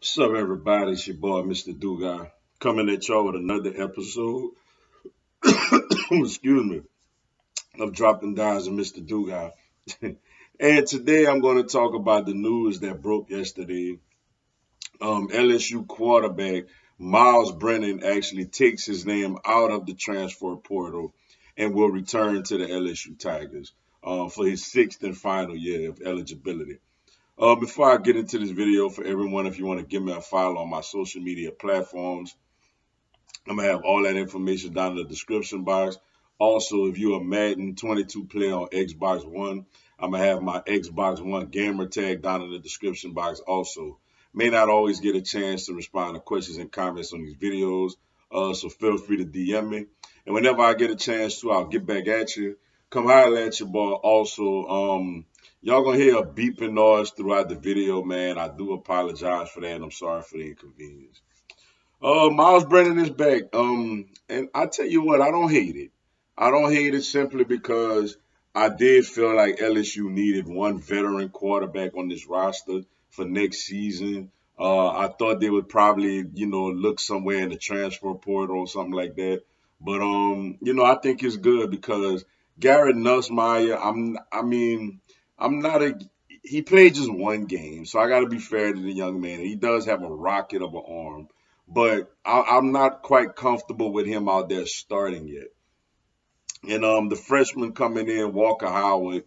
What's up, everybody? It's your boy, Mr. Dugai, coming at y'all with another episode. Excuse me, of Dropping Dimes and Mr. Dugai. And today I'm going to talk about the news that broke yesterday. LSU quarterback Myles Brennan actually takes his name out of the transfer portal and will return to the LSU Tigers for his sixth and final year of eligibility. Before I get into this video, for everyone, if you want to give me a follow on my social media platforms, I'm gonna have all that information down in the description box. Also, if you're a Madden 22 player on Xbox One, I'm gonna have my Xbox One gamer tag down in the description box. Also, may not always get a chance to respond to questions and comments on these videos, so feel free to DM me. And whenever I get a chance to, I'll get back at you. Come holler at your boy. Also, y'all gonna hear a beeping noise throughout the video, man. I do apologize for that. And I'm sorry for the inconvenience. Myles Brennan is back. And I tell you what, I don't hate it. I don't hate it simply because I did feel like LSU needed one veteran quarterback on this roster for next season. I thought they would probably, look somewhere in the transfer portal or something like that. But I think it's good because Garrett Nussmeier, I'm not a he played just one game, so I got to be fair to the young man. He does have a rocket of an arm, but I'm not quite comfortable with him out there starting yet. And the freshman coming in, Walker Howard,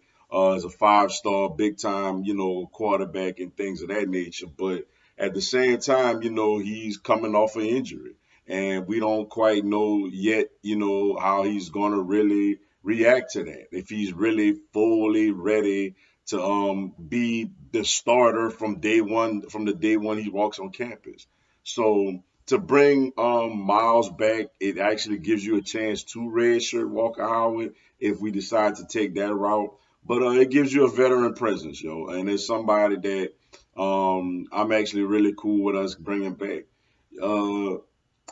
is a five-star, big-time, quarterback and things of that nature. But at the same time, he's coming off an injury, and we don't quite know yet, how he's going to really react to that. If he's really fully ready to be the starter from day one, from the day one he walks on campus. So to bring Miles back, it actually gives you a chance to redshirt Walker Howard if we decide to take that route. But it gives you a veteran presence, yo, and it's somebody that I'm actually really cool with us bringing back. Uh,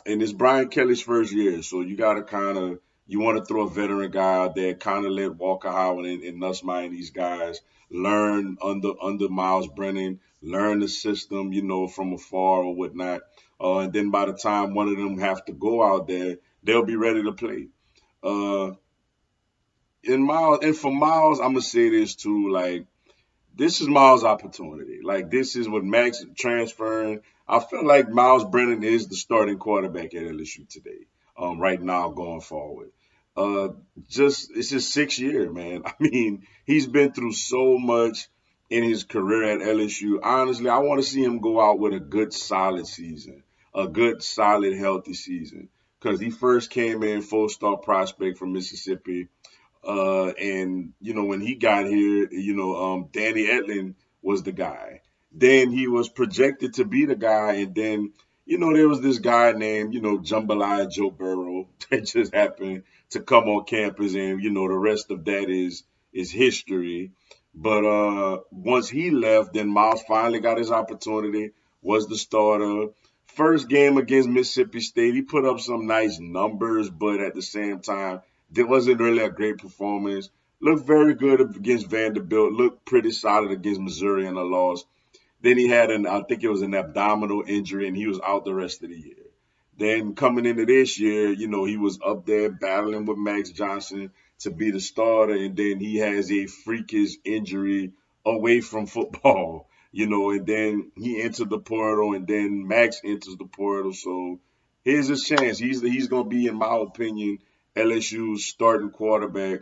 and it's Brian Kelly's first year, so you got to you want to throw a veteran guy out there, kind of let Walker Howard and Nussmeier and these guys learn under Myles Brennan, learn the system, from afar or whatnot. And then by the time one of them have to go out there, they'll be ready to play. Uh, and for Miles, I'm gonna say this too, like this is Miles' opportunity. Like this is what Max transferring. I feel like Myles Brennan is the starting quarterback at LSU today. Right now going forward. Uh, just it's his sixth year, man. I mean, he's been through so much in his career at LSU. Honestly, I want to see him go out with a good, solid season, a good, solid, healthy season. Because he first came in full star prospect from Mississippi, and when he got here, Danny Etling was the guy. Then he was projected to be the guy, and then there was this guy named Jambalaya Joe Burrow that just happened to come on campus, and the rest of that is history. But once he left, then Miles finally got his opportunity. Was the starter. First game against Mississippi State, he put up some nice numbers, but at the same time it wasn't really a great performance. Looked very good against Vanderbilt. Looked pretty solid against Missouri in a loss. Then he had I think it was an abdominal injury, and he was out the rest of the year. Then coming into this year, he was up there battling with Max Johnson to be the starter, and then he has a freakish injury away from football, and then he entered the portal, and then Max enters the portal. So here's his chance. He's going to be, in my opinion, LSU's starting quarterback,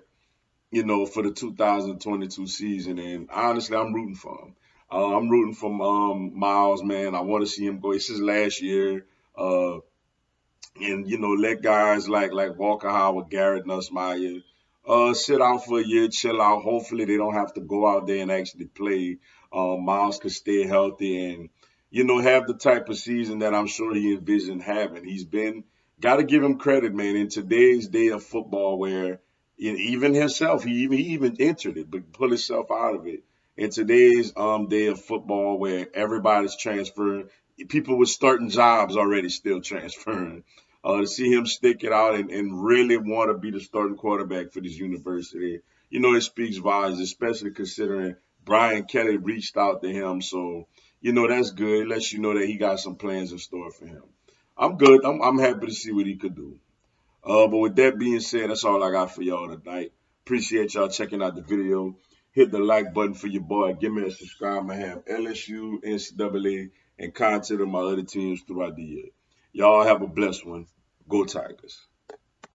for the 2022 season. And honestly, I'm rooting for him. I'm rooting for Miles, man. I want to see him go. It's his last year. Uh, and let guys like Walker Howard, Garrett Nussmeier, sit out for a year, chill out. Hopefully they don't have to go out there and actually play. Miles could stay healthy and have the type of season that I'm sure he envisioned having. He's been got to give him credit, man. In today's day of football, where even himself, he even entered it, but pull himself out of it. In today's day of football, where everybody's transferring, people with starting jobs already still transferring. To see him stick it out and really want to be the starting quarterback for this university, it speaks volumes, especially considering Brian Kelly reached out to him. So, that's good. It lets you know that he got some plans in store for him. I'm good. I'm happy to see what he could do. But with that being said, that's all I got for y'all tonight. Appreciate y'all checking out the video. Hit the like button for your boy. Give me a subscribe. I have LSU, NCAA, and content of my other teams throughout the year. Y'all have a blessed one. Go Tigers.